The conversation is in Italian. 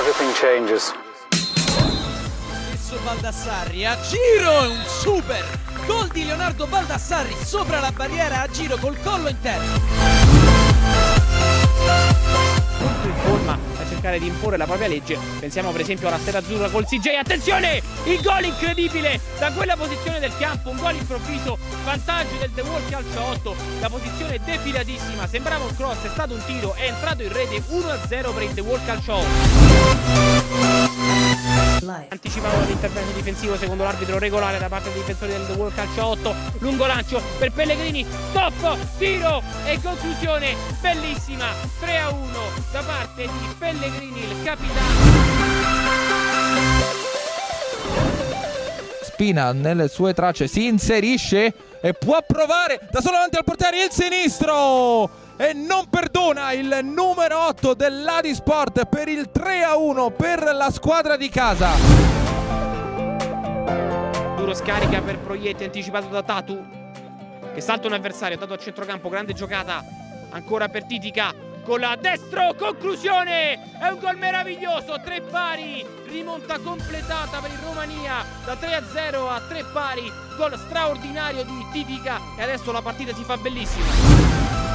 everything changes. Stesso Baldassarri a giro, è un super gol di Leonardo Baldassarri sopra la barriera a giro col collo interno. Molto in forma a cercare di imporre la propria legge. Pensiamo per esempio alla Stella Azzurra col CJ. Attenzione, il gol incredibile da quella posizione del campo, un gol improvviso, vantaggio del The Wall calcio 8, la posizione defilatissima, sembrava un cross, è stato un tiro, è entrato in rete, 1-0 per il The Wall calcio 8. Anticipavano l'intervento difensivo secondo l'arbitro regolare da parte dei difensori del The Wall calcio 8, lungo lancio per Pellegrini, stop, tiro e conclusione bellissima, 3-1 da parte di Pellegrini, il capitano. Spina nelle sue tracce si inserisce e può provare da solo davanti al portiere il sinistro e non perdona il numero 8 dell'Adisport per il 3-1 per la squadra di casa. Duro scarica per Proietti anticipato da Tatu che salta un avversario, Tatu a centrocampo, grande giocata ancora per Titica con la destro, conclusione, è un gol meraviglioso, 3 pari, rimonta completata per il Romania da 3-0 a 3 pari, gol straordinario di Titica e adesso la partita si fa bellissima.